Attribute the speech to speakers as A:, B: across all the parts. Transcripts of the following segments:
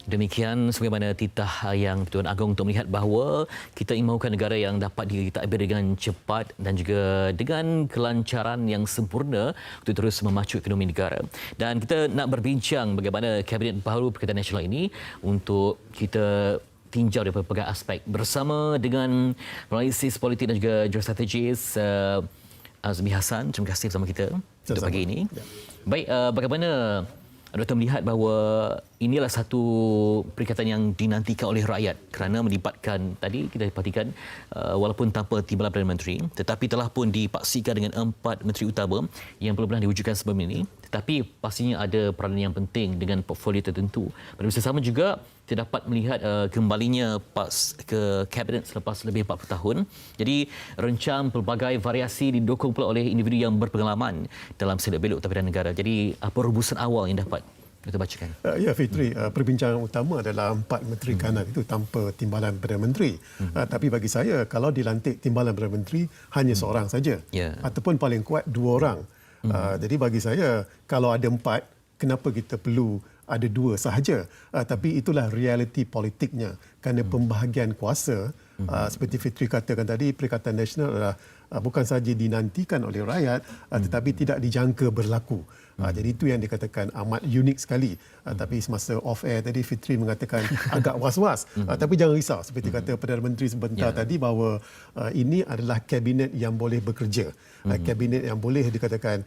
A: Demikian sebagaimana titah yang Pertuan Agong untuk melihat bahawa kita ingin mahukan negara yang dapat ditadbir dengan cepat dan juga dengan kelancaran yang sempurna untuk terus memacu ekonomi negara. Dan kita nak berbincang bagaimana Kabinet baru Perikatan Nasional ini untuk kita tinjau dari pelbagai aspek bersama dengan analisis politik dan juga geostrategis Azmi Hassan. Terima kasih bersama kita untuk pagi ini. Baik, bagaimana Doktor melihat bahawa inilah satu perikatan yang dinantikan oleh rakyat kerana melibatkan, tadi kita perhatikan walaupun tanpa timbalan Perdana Menteri, tetapi telah pun dipaksikan dengan 4 menteri utama yang belum pernah diwujudkan sebelum ini, tetapi pastinya ada peranan yang penting dengan portfolio tertentu. Pada masa sama juga kita dapat melihat kembalinya PAS ke Kabinet selepas lebih 40 tahun. Jadi rencang pelbagai variasi didukung pula oleh individu yang berpengalaman dalam selok-belok tabiran negara. Jadi apa rumusan awal yang dapat kita bacakan?
B: Ya Fitri, perbincangan utama adalah 4 menteri kanan itu tanpa timbalan Perdana Menteri. Tapi bagi saya, kalau dilantik timbalan Perdana Menteri, hanya seorang saja. Ataupun paling kuat 2 orang. Jadi bagi saya, kalau ada 4, kenapa kita perlu ada 2 sahaja? Tapi itulah realiti politiknya. Kerana pembahagian kuasa, seperti Fitri katakan tadi, Perikatan Nasional adalah bukan sahaja dinantikan oleh rakyat, tetapi tidak dijangka berlaku. Jadi itu yang dikatakan amat unik sekali. Tapi semasa off-air tadi Fitri mengatakan agak was-was. Tapi jangan risau, seperti kata Perdana Menteri sebentar tadi, bahawa ini adalah kabinet yang boleh bekerja. Kabinet yang boleh dikatakan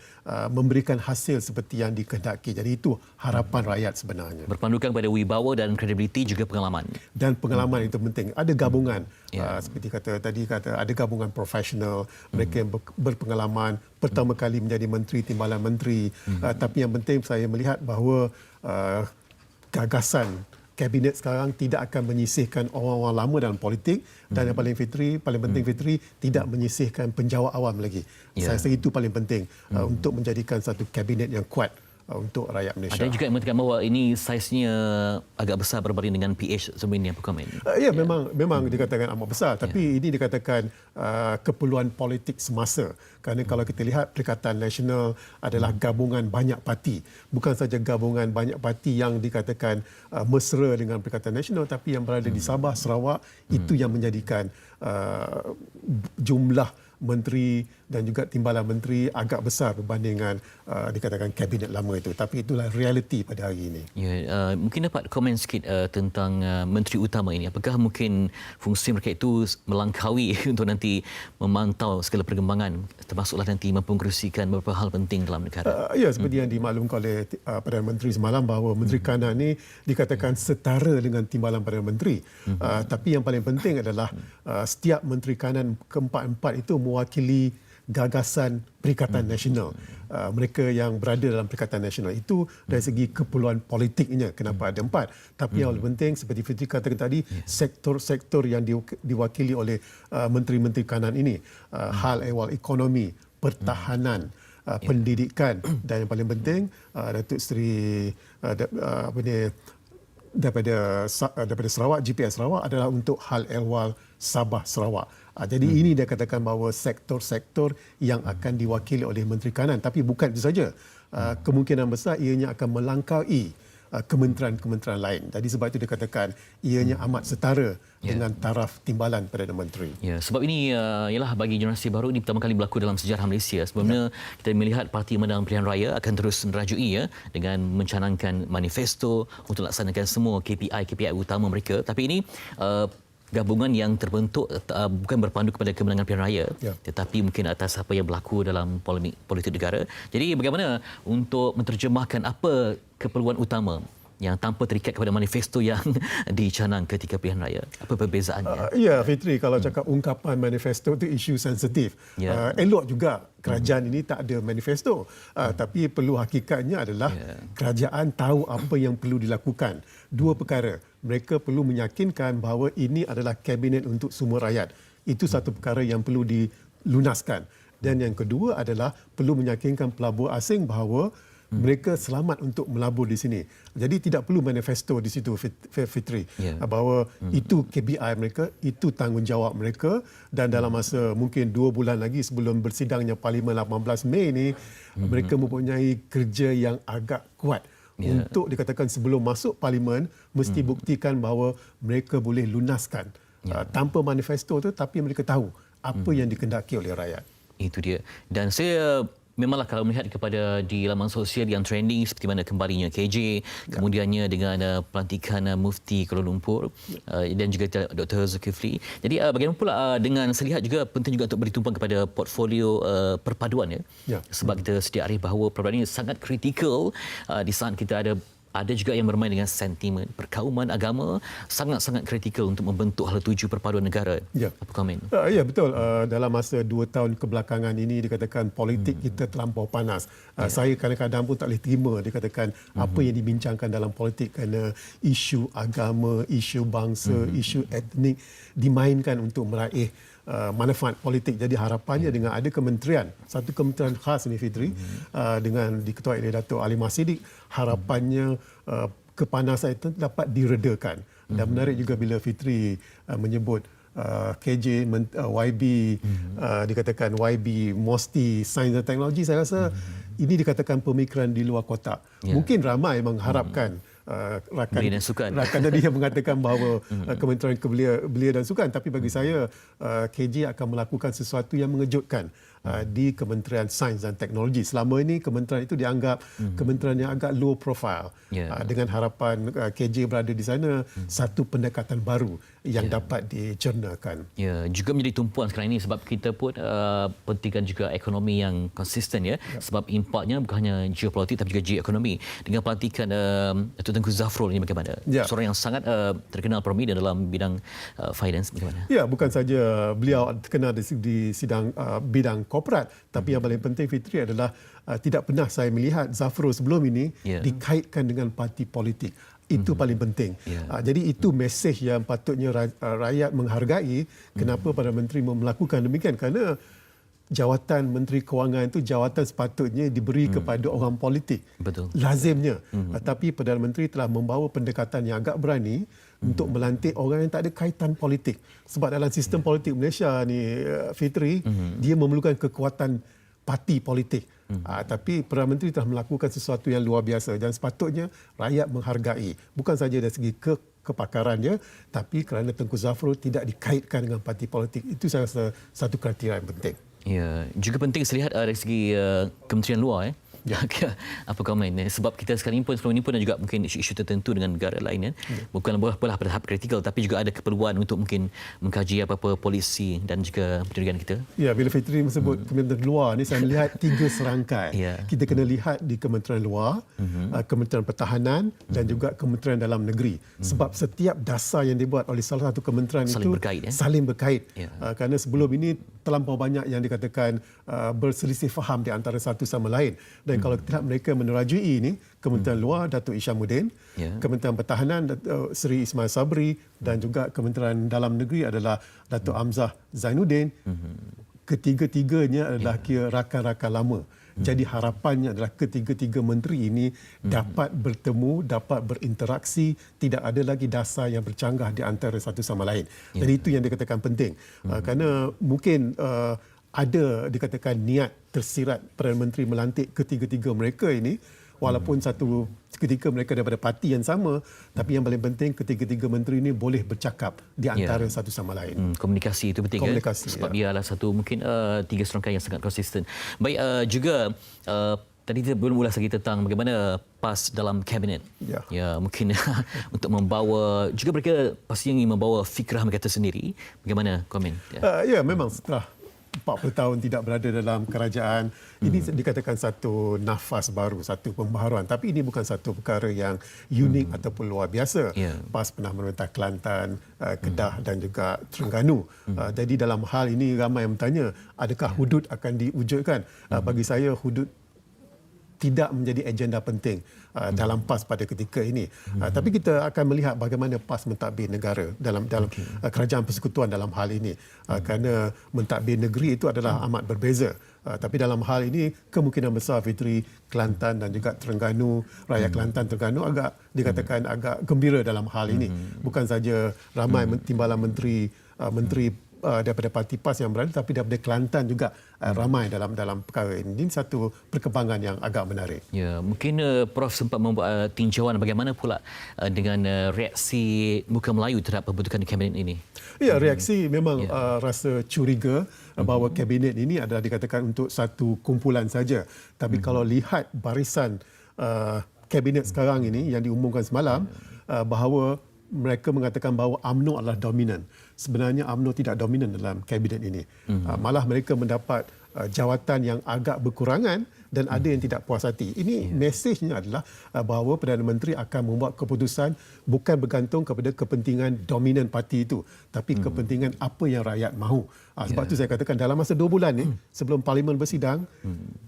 B: memberikan hasil seperti yang dikehendaki. Jadi itu harapan rakyat sebenarnya.
A: Berpandukan pada wibawa dan kredibiliti juga pengalaman.
B: Dan pengalaman itu penting. Ada gabungan. Seperti kata ada gabungan profesional, mereka yang berpengalaman, pertama kali menjadi menteri, timbalan menteri. Tapi yang penting saya melihat bahawa gagasan kabinet sekarang tidak akan menyisihkan orang-orang lama dalam politik, dan yang paling penting Fitri, tidak menyisihkan penjawat awam lagi. Saya rasa itu paling penting untuk menjadikan satu kabinet yang kuat untuk rakyat Malaysia.
A: Ada juga yang mengatakan bahawa ini saiznya agak besar berbanding dengan PH sebelumnya, apa komen?
B: Ya, memang dikatakan amat besar, tapi ini dikatakan keperluan politik semasa. Kerana kalau kita lihat Perikatan Nasional adalah gabungan banyak parti. Bukan saja gabungan banyak parti yang dikatakan mesra dengan Perikatan Nasional, tapi yang berada di Sabah, Sarawak, itu yang menjadikan jumlah menteri dan juga timbalan menteri agak besar berbandingan dikatakan kabinet lama itu. Tapi itulah realiti pada hari ini.
A: Mungkin dapat komen sikit tentang menteri utama ini. Apakah mungkin fungsi mereka itu melangkaui untuk nanti memantau segala perkembangan, termasuklah nanti mempengerusikan beberapa hal penting dalam negara?
B: Ya, seperti yang dimaklumkan oleh Perdana Menteri semalam, bahawa Menteri Kanan ini dikatakan setara dengan timbalan Perdana Menteri. Tapi yang paling penting adalah setiap Menteri Kanan keempat-empat itu mewakili gagasan Perikatan Nasional. Mereka yang berada dalam Perikatan Nasional itu dari segi keperluan politiknya, kenapa ada 4. Tapi yang paling penting, seperti Fitri katakan tadi, sektor-sektor yang diwakili oleh menteri-menteri kanan ini, hal ehwal ekonomi, pertahanan, pendidikan, dan yang paling penting Datuk Seri daripada Sarawak, GPS Sarawak adalah untuk hal ehwal Sabah Sarawak. Jadi ini dia katakan bahawa sektor-sektor yang akan diwakili oleh Menteri Kanan. Tapi bukan itu saja. Kemungkinan besar ianya akan melangkaui kementerian-kementerian lain. Jadi sebab itu dikatakan ianya amat setara dengan taraf timbalan Perdana Menteri.
A: Sebab ini ialah bagi generasi baru ini pertama kali berlaku dalam sejarah Malaysia. Sebelumnya kita melihat Parti Menang Pilihan Raya akan terus merajui dengan mencanangkan manifesto untuk laksanakan semua KPI utama mereka. Tapi ini gabungan yang terbentuk bukan berpandu kepada kemenangan pilihan raya, tetapi mungkin atas apa yang berlaku dalam polemik politik negara. Jadi bagaimana untuk menterjemahkan apa keperluan utama yang tanpa terikat kepada manifesto yang dicanang ketika pilihan raya? Apa perbezaannya?
B: Ya, Fitri, kalau cakap ungkapan manifesto itu isu sensitif. Elok juga kerajaan ini tak ada manifesto. Tapi perlu hakikatnya adalah kerajaan tahu apa yang perlu dilakukan. 2 perkara. Mereka perlu meyakinkan bahawa ini adalah kabinet untuk semua rakyat. Itu satu perkara yang perlu dilunaskan. Dan yang kedua adalah perlu meyakinkan pelabur asing bahawa mereka selamat untuk melabur di sini. Jadi tidak perlu manifesto di situ, Fitri. Bahawa itu KPI mereka, itu tanggungjawab mereka, dan dalam masa mungkin 2 bulan lagi sebelum bersidangnya Parlimen 18 Mei ini, mereka mempunyai kerja yang agak kuat untuk dikatakan sebelum masuk parlimen mesti buktikan bahawa mereka boleh lunaskan tanpa manifesto tu, tapi mereka tahu apa yang dikehendaki oleh rakyat.
A: Itu dia. Dan saya memanglah kalau melihat kepada di laman sosial yang trending seperti mana kembalinya KJ, kemudiannya dengan pelantikan Mufti Kuala Lumpur dan juga Dr. Zulkifli. Jadi bagaimana pula dengan saya lihat juga penting juga untuk beri tumpuan kepada portfolio perpaduan ya. Sebab kita sedia arif bahawa perpaduan ini sangat kritikal di saat kita ada juga yang bermain dengan sentimen perkauman agama, sangat-sangat kritikal untuk membentuk hala tuju perpaduan negara.
B: Ya.
A: Apa komen?
B: Ya, betul. Dalam masa 2 tahun kebelakangan ini dikatakan politik kita terlampau panas. Saya kadang-kadang pun tak boleh terima dikatakan apa yang dibincangkan dalam politik kerana isu agama, isu bangsa, isu etnik dimainkan untuk meraih manfaat politik. Jadi harapannya dengan ada kementerian, satu kementerian khas ini Fitri, dengan diketuai oleh Dato' Ali Mahsidik, harapannya kepanasan itu dapat diredakan. Dan menarik juga bila Fitri menyebut KJ, YB, dikatakan YB, Mosti, Sains dan Teknologi. Saya rasa ini dikatakan pemikiran di luar kotak. Mungkin ramai mengharapkan rakan tadi yang mengatakan bahawa Kementerian Belia dan Sukan, tapi bagi saya KJ akan melakukan sesuatu yang mengejutkan di Kementerian Sains dan Teknologi. Selama ini kementerian itu dianggap kementerian yang agak low profile. Dengan harapan KJ berada di sana, satu pendekatan baru yang dapat dicernakan.
A: Ya, juga menjadi tumpuan sekarang ini sebab kita pun pentingkan juga ekonomi yang konsisten ya. Sebab impaknya bukan hanya geopolitik tapi juga geoekonomi. Dengan pelantikan Tengku Zafrul ini bagaimana? Seorang yang sangat terkenal prominent dalam bidang finance bagaimana?
B: Ya, bukan saja beliau terkenal di sidang bidang korporat, tapi yang paling penting Fitri adalah tidak pernah saya melihat Zafrul sebelum ini dikaitkan dengan parti politik. Itu paling penting. Jadi itu mesej yang patutnya rakyat menghargai. Kenapa Perdana Menteri melakukan demikian? Kerana jawatan Menteri Kewangan itu jawatan sepatutnya diberi kepada orang politik.
A: Betul.
B: Lazimnya. Tapi Perdana Menteri telah membawa pendekatan yang agak berani untuk melantik orang yang tak ada kaitan politik. Sebab dalam sistem politik Malaysia ni Fitri, dia memerlukan kekuatan parti politik. Tapi Perdana Menteri telah melakukan sesuatu yang luar biasa dan sepatutnya rakyat menghargai. Bukan saja dari segi kepakarannya, tapi kerana Tengku Zafrul tidak dikaitkan dengan parti politik. Itu saya rasa satu kriteria yang penting.
A: Ya, juga penting saya lihat dari segi kementerian luar apa komen sebab kita sekarang ini pun sebelum ini pun ada juga mungkin isu-isu tertentu dengan negara lain bukan pada tahap kritikal tapi juga ada keperluan untuk mungkin mengkaji apa-apa polisi dan juga pendidikan kita.
B: Ya, bila Fitri menyebut kementerian luar ni saya melihat 3 serangkai. Kita kena lihat di kementerian luar, kementerian pertahanan dan juga kementerian dalam negeri. Sebab setiap dasar yang dibuat oleh salah satu kementerian
A: saling
B: itu
A: berkait,
B: saling berkait. Kerana sebelum ini terlampau banyak yang dikatakan berselisih faham di antara satu sama lain. Dan kalau tidak mereka menerajui ini, Kementerian Luar Datuk Isyamuddin, Kementerian Pertahanan Seri Ismail Sabri dan juga Kementerian Dalam Negeri adalah Datuk Hamzah Zainuddin. Ketiga-tiganya adalah kira rakan-rakan lama. Jadi harapannya adalah ketiga-tiga menteri ini dapat bertemu, dapat berinteraksi, tidak ada lagi dasar yang bercanggah di antara satu sama lain. Dan itu yang dikatakan penting. Kerana mungkin ada dikatakan niat tersirat Perdana Menteri melantik ketiga-tiga mereka ini, walaupun satu ketika mereka daripada parti yang sama, tapi yang paling penting ketiga-tiga menteri ini boleh bercakap di antara satu sama lain.
A: Komunikasi itu penting sebab ia adalah satu mungkin 3 serangkaian yang sangat konsisten. Baik, juga tadi kita belum ulas lagi tentang bagaimana PAS dalam kabinet. Ya, mungkin untuk membawa juga mereka pasti ingin membawa fikrah mereka sendiri. Bagaimana komen?
B: Ya, memang setelah 40 tahun tidak berada dalam kerajaan, ini dikatakan satu nafas baru, satu pembaharuan. Tapi ini bukan satu perkara yang unik ataupun luar biasa. PAS pernah memerintah Kelantan, Kedah dan juga Terengganu. Jadi dalam hal ini ramai yang bertanya, adakah hudud akan diwujudkan? Bagi saya hudud tidak menjadi agenda penting dalam PAS pada ketika ini. Tapi kita akan melihat bagaimana PAS mentadbir negara dalam kerajaan persekutuan dalam hal ini. Kerana mentadbir negeri itu adalah amat berbeza. Tapi dalam hal ini kemungkinan besar Fitri, Kelantan dan juga Terengganu, rakyat Kelantan Terengganu agak dikatakan agak gembira dalam hal ini. Bukan saja ramai timbalan menteri daripada parti PAS yang berada, tapi daripada Kelantan juga ramai dalam perkara ini. Ini satu perkembangan yang agak menarik.
A: Ya, mungkin Prof sempat membuat tinjauan bagaimana pula dengan reaksi Muka Melayu terhadap pembentukan kabinet ini.
B: Ya, reaksi memang rasa curiga bahawa kabinet ini adalah dikatakan untuk satu kumpulan saja. Tapi kalau lihat barisan kabinet sekarang ini yang diumumkan semalam, bahawa mereka mengatakan bahawa UMNO adalah dominan. Sebenarnya UMNO tidak dominan dalam kabinet ini. Malah mereka mendapat jawatan yang agak berkurangan dan ada yang tidak puas hati. Ini mesejnya adalah bahawa Perdana Menteri akan membuat keputusan bukan bergantung kepada kepentingan dominan parti itu, tapi kepentingan apa yang rakyat mahu. Sebab itu saya katakan dalam masa 2 bulan ni sebelum Parlimen bersidang,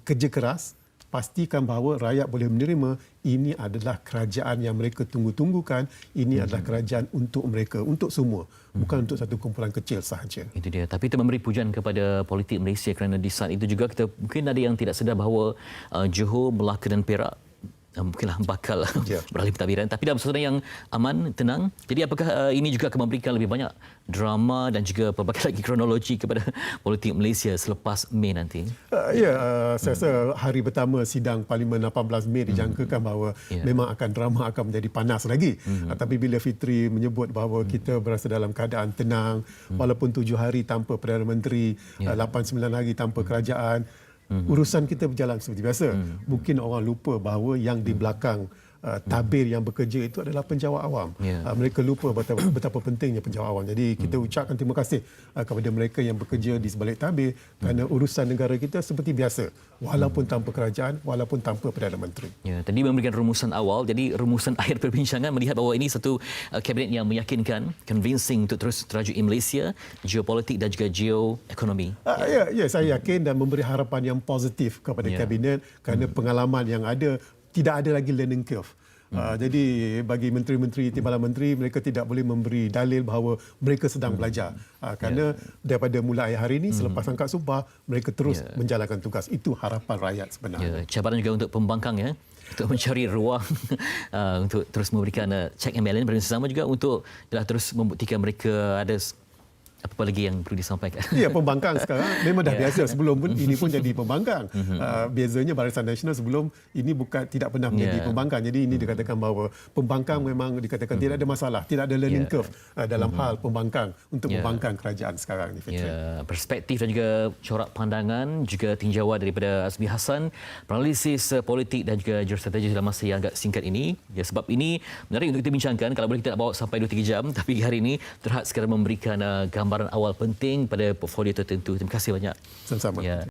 B: kerja keras, pastikan bahawa rakyat boleh menerima ini adalah kerajaan yang mereka tunggu-tunggukan, ini adalah kerajaan untuk mereka, untuk semua, bukan untuk satu kumpulan kecil sahaja.
A: Itu dia. Tapi kita memberi pujian kepada politik Malaysia kerana di saat itu juga kita mungkin ada yang tidak sedar bahawa Johor, Melaka dan Perak mungkinlah bakal beralih pentadbiran, tapi dalam suasana yang aman, tenang. Jadi apakah ini juga akan memberikan lebih banyak drama dan juga pelbagai lagi kronologi kepada politik Malaysia selepas Mei nanti?
B: Saya rasa hari pertama sidang Parlimen 18 Mei dijangkakan bahawa memang akan drama akan menjadi panas lagi. Tapi bila Fitri menyebut bahawa kita berasa dalam keadaan tenang, walaupun 7 hari tanpa Perdana Menteri, 8-9 hari tanpa kerajaan, urusan kita berjalan seperti biasa. Mungkin orang lupa bahawa yang di belakang tabir yang bekerja itu adalah penjawat awam. Mereka lupa betapa pentingnya penjawat awam. Jadi kita ucapkan terima kasih kepada mereka yang bekerja di sebalik tabir kerana urusan negara kita seperti biasa walaupun tanpa kerajaan, walaupun tanpa Perdana Menteri.
A: Ya, tadi memberikan rumusan awal. Jadi rumusan akhir perbincangan melihat bahawa ini satu kabinet yang meyakinkan, convincing untuk terus terajui Malaysia, geopolitik dan juga geoekonomi.
B: Saya yakin dan memberi harapan yang positif kepada kabinet kerana pengalaman yang ada, tidak ada lagi learning curve. Jadi bagi menteri-menteri, timbalan menteri, mereka tidak boleh memberi dalil bahawa mereka sedang belajar. Kerana daripada mulai hari ini, selepas angkat sumpah, mereka terus menjalankan tugas. Itu harapan rakyat sebenarnya.
A: Cabaran juga untuk pembangkang untuk mencari ruang untuk terus memberikan check and balance, dan sesama juga untuk terus membuktikan mereka ada apa lagi yang perlu disampaikan?
B: Ya, pembangkang sekarang memang dah biasa. Sebelum pun ini pun jadi pembangkang. Biasanya Barisan Nasional sebelum ini tidak pernah menjadi pembangkang. Jadi ini dikatakan bahawa pembangkang memang dikatakan tidak ada masalah, tidak ada learning curve dalam hal pembangkang untuk membangkang kerajaan sekarang ni.
A: Perspektif dan juga corak pandangan, juga tinjauan daripada Azmi Hassan, analisis politik dan juga geostrategi dalam masa yang agak singkat ini. Sebab ini menarik untuk kita bincangkan. Kalau boleh kita nak bawa sampai 2-3 jam, tapi hari ini Terhad sekarang memberikan gambaran awal penting pada portfolio tertentu. Terima kasih banyak.
B: Sama-sama.